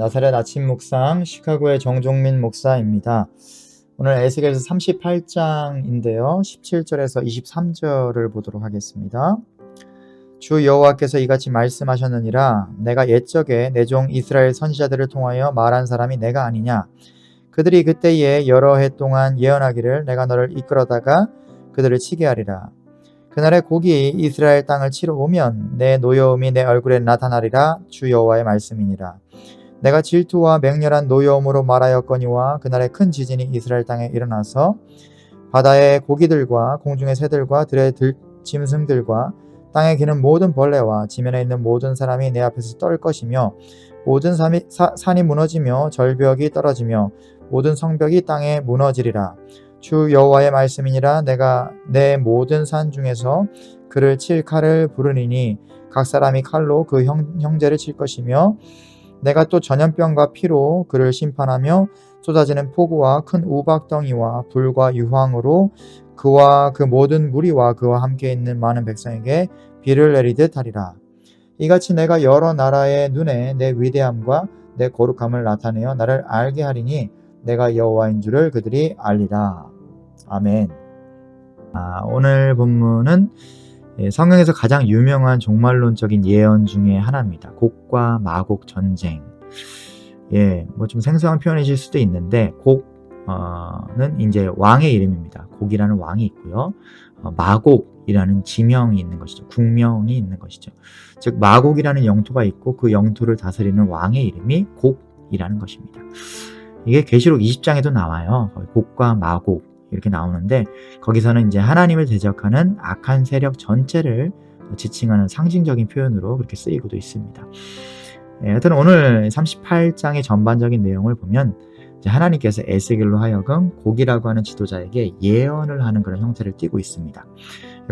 나사렛 아침 묵상 시카고의 정종민 목사입니다. 오늘 에스겔서 38장인데요. 17절에서 23절을 보도록 하겠습니다. 주 여호와께서 이같이 말씀하셨느니라. 내가 옛적에 내 종 이스라엘 선지자들을 통하여 말한 사람이 내가 아니냐. 그들이 그때에 여러 해 동안 예언하기를 내가 너를 이끌어다가 그들을 치게 하리라. 그날에 곡이 이스라엘 땅을 치러 오면 내 노여움이 내 얼굴에 나타나리라. 주 여호와의 말씀이니라. 내가 질투와 맹렬한 노여움으로 말하였거니와 그날에 큰 지진이 이스라엘 땅에 일어나서 바다의 고기들과 공중의 새들과 들의 짐승들과 땅에 기는 모든 벌레와 지면에 있는 모든 사람이 내 앞에서 떨 것이며 모든 산이 무너지며 절벽이 떨어지며 모든 성벽이 땅에 무너지리라. 주 여호와의 말씀이니라. 내가 내 모든 산 중에서 그를 칠 칼을 부르니니 각 사람이 칼로 그 형제를 칠 것이며 내가 또 전염병과 피로 그를 심판하며 쏟아지는 폭우와 큰 우박덩이와 불과 유황으로 그와 그 모든 무리와 그와 함께 있는 많은 백성에게 비를 내리듯 하리라. 이같이 내가 여러 나라의 눈에 내 위대함과 내 거룩함을 나타내어 나를 알게 하리니 내가 여호와인 줄을 그들이 알리라. 아멘. 오늘 본문은 성경에서 가장 유명한 종말론적인 예언 중에 하나입니다. 곡과 마곡 전쟁. 뭐 좀 생소한 표현이실 수도 있는데 곡은 이제 왕의 이름입니다. 곡이라는 왕이 있고요. 마곡이라는 지명이 있는 것이죠. 국명이 있는 것이죠. 즉 마곡이라는 영토가 있고 그 영토를 다스리는 왕의 이름이 곡이라는 것입니다. 이게 계시록 20장에도 나와요. 곡과 마곡 이렇게 나오는데 거기서는 이제 하나님을 대적하는 악한 세력 전체를 지칭하는 상징적인 표현으로 그렇게 쓰이고도 있습니다. 하여튼 오늘 38장의 전반적인 내용을 보면 이제 하나님께서 에스겔로 하여금 곡이라고 하는 지도자에게 예언을 하는 그런 형태를 띠고 있습니다.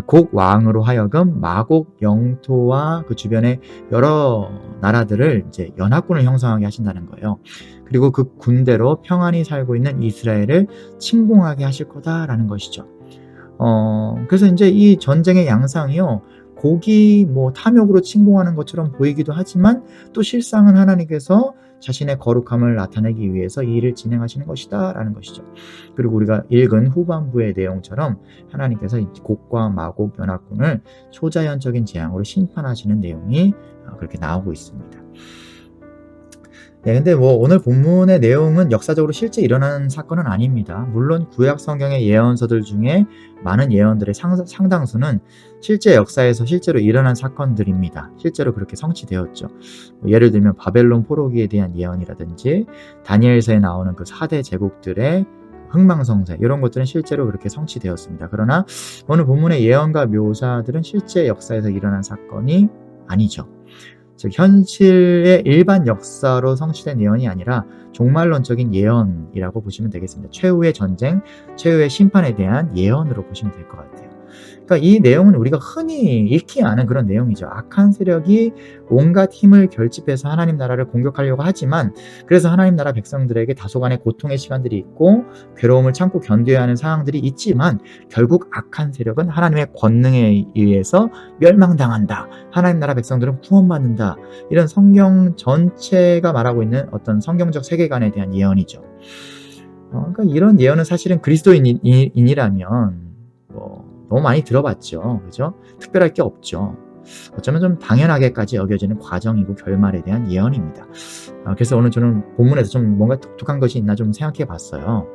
곡 왕으로 하여금 마곡 영토와 그 주변의 여러 나라들을 이제 연합군을 형성하게 하신다는 거예요. 그리고 그 군대로 평안히 살고 있는 이스라엘을 침공하게 하실 거다라는 것이죠. 그래서 이제 이 전쟁의 양상이요. 곡이 뭐 탐욕으로 침공하는 것처럼 보이기도 하지만 또 실상은 하나님께서 자신의 거룩함을 나타내기 위해서 이 일을 진행하시는 것이다 라는 것이죠. 그리고 우리가 읽은 후반부의 내용처럼 하나님께서 곡과 마곡 연합군을 초자연적인 재앙으로 심판하시는 내용이 그렇게 나오고 있습니다. 근데 오늘 본문의 내용은 역사적으로 실제 일어난 사건은 아닙니다. 물론 구약 성경의 예언서들 중에 많은 예언들의 상당수는 실제 역사에서 실제로 일어난 사건들입니다. 실제로 그렇게 성취되었죠. 예를 들면 바벨론 포로기에 대한 예언이라든지 다니엘서에 나오는 그 4대 제국들의 흥망성쇠 이런 것들은 실제로 그렇게 성취되었습니다. 그러나 오늘 본문의 예언과 묘사들은 실제 역사에서 일어난 사건이 아니죠. 즉 현실의 일반 역사로 성취된 예언이 아니라 종말론적인 예언이라고 보시면 되겠습니다. 최후의 전쟁, 최후의 심판에 대한 예언으로 보시면 될 것 같아요. 그러니까 이 내용은 우리가 흔히 읽기 아는 그런 내용이죠. 악한 세력이 온갖 힘을 결집해서 하나님 나라를 공격하려고 하지만 그래서 하나님 나라 백성들에게 다소간의 고통의 시간들이 있고 괴로움을 참고 견뎌야 하는 상황들이 있지만 결국 악한 세력은 하나님의 권능에 의해서 멸망당한다. 하나님 나라 백성들은 구원받는다. 이런 성경 전체가 말하고 있는 어떤 성경적 세계관에 대한 예언이죠. 그러니까 이런 예언은 사실은 그리스도인이라면 너무 많이 들어봤죠. 그죠? 특별할 게 없죠. 어쩌면 좀 당연하게까지 여겨지는 과정이고 결말에 대한 예언입니다. 그래서 오늘 저는 본문에서 좀 뭔가 독특한 것이 있나 좀 생각해 봤어요.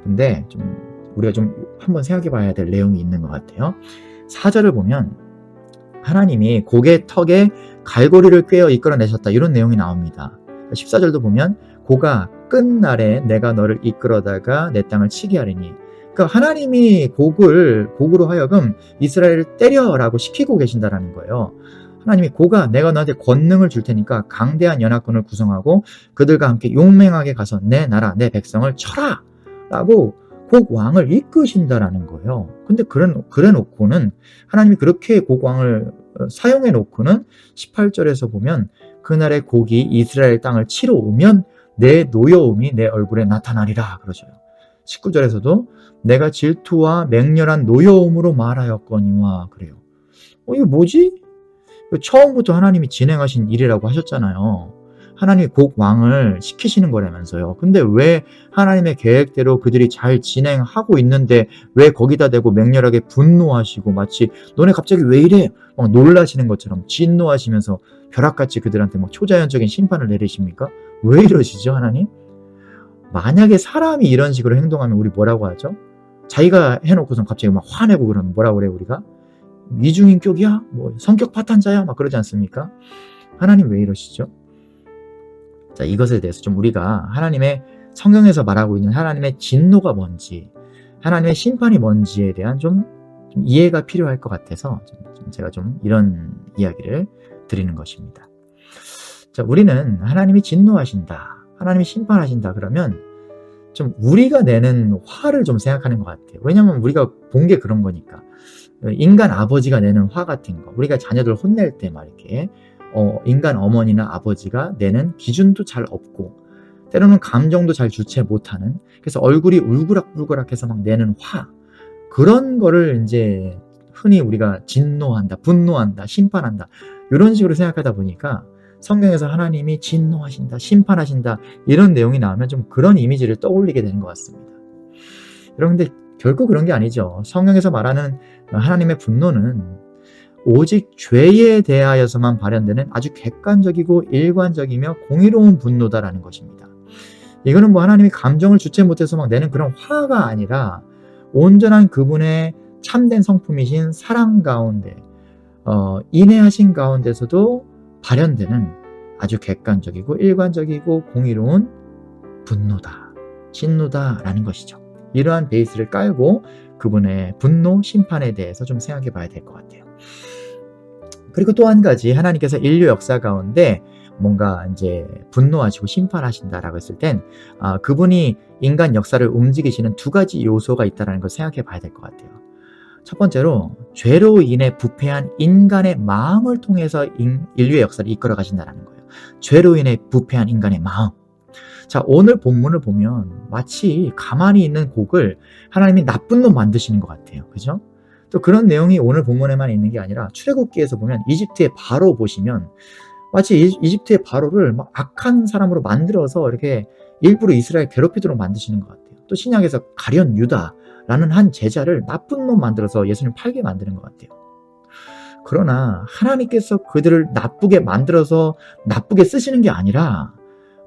근데 우리가 좀 한번 생각해 봐야 될 내용이 있는 것 같아요. 4절을 보면 하나님이 곡의 턱에 갈고리를 꿰어 이끌어내셨다 이런 내용이 나옵니다. 14절도 보면 고가 끝날에 내가 너를 이끌어다가 내 땅을 치게 하리니 그러니까 하나님이 곡으로 하여금 이스라엘을 때려라고 시키고 계신다라는 거예요. 하나님이 고가 내가 너한테 권능을 줄 테니까 강대한 연합군을 구성하고 그들과 함께 용맹하게 가서 내 나라 내 백성을 쳐라 라고 곡 왕을 이끄신다라는 거예요. 근데 그래 놓고는 하나님이 그렇게 곡 왕을 사용해 놓고는 18절에서 보면 그날의 곡이 이스라엘 땅을 치러 오면 내 노여움이 내 얼굴에 나타나리라 그러죠. 19절에서도 내가 질투와 맹렬한 노여움으로 말하였거니와 그래요. 이거 뭐지? 처음부터 하나님이 진행하신 일이라고 하셨잖아요. 하나님이 곡 왕을 시키시는 거라면서요. 근데 왜 하나님의 계획대로 그들이 잘 진행하고 있는데 왜 거기다 대고 맹렬하게 분노하시고 마치 너네 갑자기 왜 이래? 막 놀라시는 것처럼 진노하시면서 벼락같이 그들한테 막 초자연적인 심판을 내리십니까? 왜 이러시죠, 하나님? 만약에 사람이 이런 식으로 행동하면 우리 뭐라고 하죠? 자기가 해놓고선 갑자기 막 화내고 그러면 뭐라고 그래요, 우리가? 이중인격이야? 뭐 성격 파탄자야? 막 그러지 않습니까? 하나님 왜 이러시죠? 자, 이것에 대해서 좀 우리가 하나님의 성경에서 말하고 있는 하나님의 진노가 뭔지, 하나님의 심판이 뭔지에 대한 좀 이해가 필요할 것 같아서 제가 좀 이런 이야기를 드리는 것입니다. 자, 우리는 하나님이 진노하신다, 하나님이 심판하신다 그러면 좀 우리가 내는 화를 좀 생각하는 것 같아요. 왜냐하면 우리가 본 게 그런 거니까. 인간 아버지가 내는 화 같은 거, 우리가 자녀들 혼낼 때 막 이렇게 인간 어머니나 아버지가 내는 기준도 잘 없고 때로는 감정도 잘 주체 못하는, 그래서 얼굴이 울그락불그락해서 막 내는 화, 그런 거를 이제 흔히 우리가 진노한다, 분노한다, 심판한다 이런 식으로 생각하다 보니까 성경에서 하나님이 진노하신다, 심판하신다 이런 내용이 나오면 좀 그런 이미지를 떠올리게 되는 것 같습니다. 여러분, 근데 결코 그런 게 아니죠. 성경에서 말하는 하나님의 분노는 오직 죄에 대하여서만 발현되는 아주 객관적이고 일관적이며 공의로운 분노다라는 것입니다. 이거는 뭐 하나님이 감정을 주체 못해서 막 내는 그런 화가 아니라 온전한 그분의 참된 성품이신 사랑 가운데 인내하신 가운데서도 발현되는 아주 객관적이고 일관적이고 공의로운 분노다, 진노다라는 것이죠. 이러한 베이스를 깔고 그분의 분노, 심판에 대해서 좀 생각해 봐야 될 것 같아요. 그리고 또 한 가지, 하나님께서 인류 역사 가운데 뭔가 이제 분노하시고 심판하신다라고 했을 땐 그분이 인간 역사를 움직이시는 두 가지 요소가 있다는 걸 생각해 봐야 될 것 같아요. 첫 번째로 죄로 인해 부패한 인간의 마음을 통해서 인류의 역사를 이끌어 가신다는 거예요. 죄로 인해 부패한 인간의 마음. 자, 오늘 본문을 보면 마치 가만히 있는 곡을 하나님이 나쁜 놈 만드시는 것 같아요. 그죠? 또 그런 내용이 오늘 본문에만 있는 게 아니라 출애굽기에서 보면 이집트의 바로 보시면 마치 이집트의 바로를 막 악한 사람으로 만들어서 이렇게 일부러 이스라엘 괴롭히도록 만드시는 것 같아요. 또 신약에서 가룟 유다라는 한 제자를 나쁜 놈 만들어서 예수님 팔게 만드는 것 같아요. 그러나 하나님께서 그들을 나쁘게 만들어서 나쁘게 쓰시는 게 아니라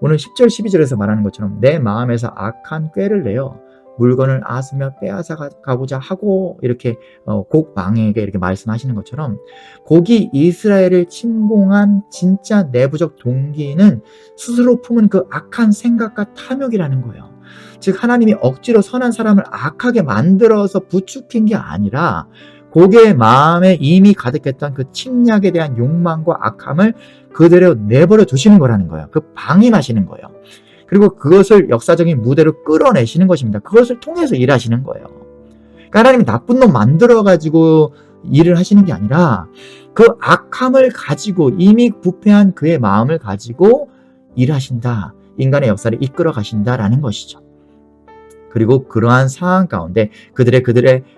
오늘 10절 12절에서 말하는 것처럼 내 마음에서 악한 꾀를 내어 물건을 앗으며 빼앗아 가고자 하고 이렇게 곡 왕에게 이렇게 말씀하시는 것처럼 곡이 이스라엘을 침공한 진짜 내부적 동기는 스스로 품은 그 악한 생각과 탐욕이라는 거예요. 즉 하나님이 억지로 선한 사람을 악하게 만들어서 부추긴 게 아니라 곡의 마음에 이미 가득했던 그 침략에 대한 욕망과 악함을 그대로 내버려 두시는 거라는 거예요. 그 방임하시는 거예요. 그리고 그것을 역사적인 무대로 끌어내시는 것입니다. 그것을 통해서 일하시는 거예요. 그러니까 하나님이 나쁜 놈 만들어가지고 일을 하시는 게 아니라 그 악함을 가지고 이미 부패한 그의 마음을 가지고 일하신다. 인간의 역사를 이끌어 가신다라는 것이죠. 그리고 그러한 상황 가운데 그들의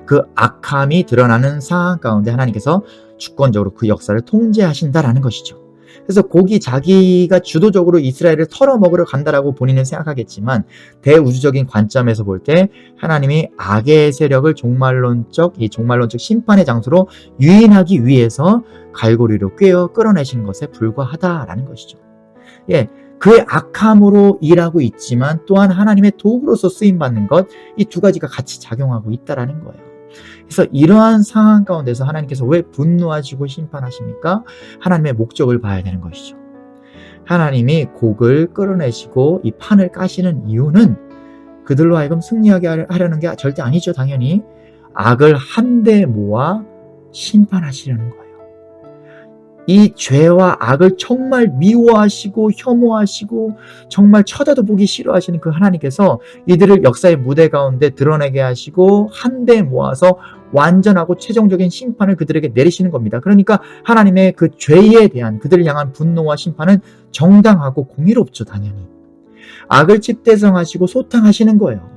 그 악함이 드러나는 상황 가운데 하나님께서 주권적으로 그 역사를 통제하신다라는 것이죠. 그래서 곡이 자기가 주도적으로 이스라엘을 털어먹으러 간다라고 본인은 생각하겠지만 대우주적인 관점에서 볼 때 하나님이 악의 세력을 종말론적 심판의 장소로 유인하기 위해서 갈고리로 꿰어 끌어내신 것에 불과하다라는 것이죠. 예, 그의 악함으로 일하고 있지만 또한 하나님의 도구로서 쓰임받는 것, 이 두 가지가 같이 작용하고 있다라는 거예요. 그래서 이러한 상황 가운데서 하나님께서 왜 분노하시고 심판하십니까? 하나님의 목적을 봐야 되는 것이죠. 하나님이 곡을 끌어내시고 이 판을 까시는 이유는 그들로 하여금 승리하게 하려는 게 절대 아니죠. 당연히 악을 한데 모아 심판하시려는 거예요. 이 죄와 악을 정말 미워하시고 혐오하시고 정말 쳐다도 보기 싫어하시는 그 하나님께서 이들을 역사의 무대 가운데 드러내게 하시고 한데 모아서 완전하고 최종적인 심판을 그들에게 내리시는 겁니다. 그러니까 하나님의 그 죄에 대한 그들을 향한 분노와 심판은 정당하고 공의롭죠. 당연히 악을 집대성하시고 소탕하시는 거예요.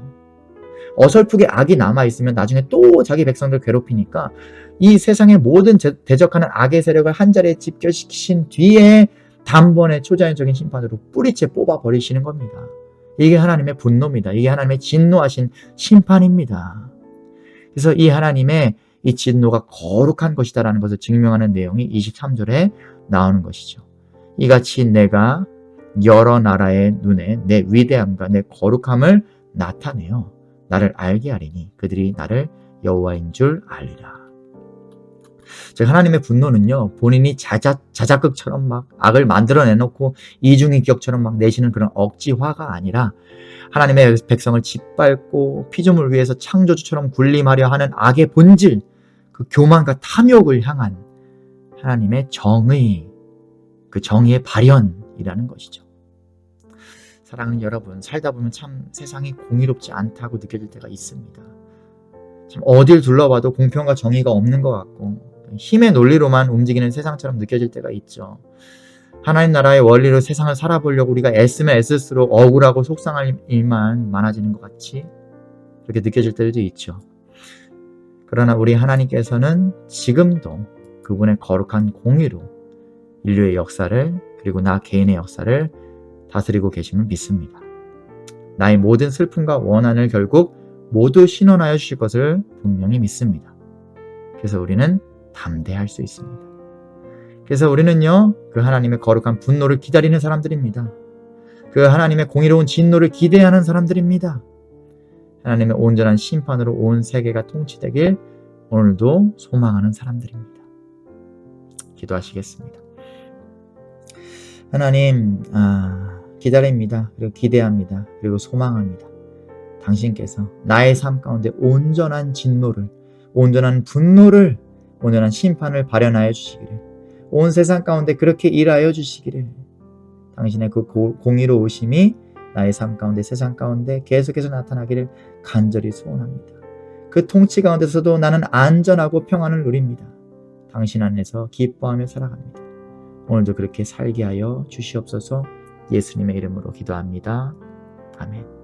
어설프게 악이 남아있으면 나중에 또 자기 백성들 괴롭히니까 이 세상의 모든 대적하는 악의 세력을 한자리에 집결시키신 뒤에 단번에 초자연적인 심판으로 뿌리째 뽑아버리시는 겁니다. 이게 하나님의 분노입니다. 이게 하나님의 진노하신 심판입니다. 그래서 이 하나님의 이 진노가 거룩한 것이다라는 것을 증명하는 내용이 23절에 나오는 것이죠. 이같이 내가 여러 나라의 눈에 내 위대함과 내 거룩함을 나타내어 나를 알게 하리니 그들이 나를 여호와인 줄 알리라. 즉 하나님의 분노는요, 본인이 자작극처럼 막 악을 만들어내놓고 이중인격처럼 막 내시는 그런 억지화가 아니라 하나님의 백성을 짓밟고 피조물 위에서 창조주처럼 군림하려 하는 악의 본질, 그 교만과 탐욕을 향한 하나님의 정의, 그 정의의 발현이라는 것이죠. 사랑하는 여러분, 살다 보면 참 세상이 공의롭지 않다고 느껴질 때가 있습니다. 참 어딜 둘러봐도 공평과 정의가 없는 것 같고 힘의 논리로만 움직이는 세상처럼 느껴질 때가 있죠. 하나님 나라의 원리로 세상을 살아보려고 우리가 애쓰면 애쓸수록 억울하고 속상할 일만 많아지는 것 같이 그렇게 느껴질 때도 있죠. 그러나 우리 하나님께서는 지금도 그분의 거룩한 공의로 인류의 역사를 그리고 나 개인의 역사를 다스리고 계심을 믿습니다. 나의 모든 슬픔과 원한을 결국 모두 신원하여 주실 것을 분명히 믿습니다. 그래서 우리는 담대할 수 있습니다. 그래서 우리는요, 그 하나님의 거룩한 분노를 기다리는 사람들입니다. 그 하나님의 공의로운 진노를 기대하는 사람들입니다. 하나님의 온전한 심판으로 온 세계가 통치되길 오늘도 소망하는 사람들입니다. 기도하시겠습니다. 하나님, 기다립니다. 그리고 기대합니다. 그리고 소망합니다. 당신께서 나의 삶 가운데 온전한 진노를, 온전한 분노를, 온전한 심판을 발현하여 주시기를, 온 세상 가운데 그렇게 일하여 주시기를, 당신의 그 공의로우심이 나의 삶 가운데 세상 가운데 계속해서 나타나기를 간절히 소원합니다. 그 통치 가운데서도 나는 안전하고 평안을 누립니다. 당신 안에서 기뻐하며 살아갑니다. 오늘도 그렇게 살게 하여 주시옵소서. 예수님의 이름으로 기도합니다. 아멘.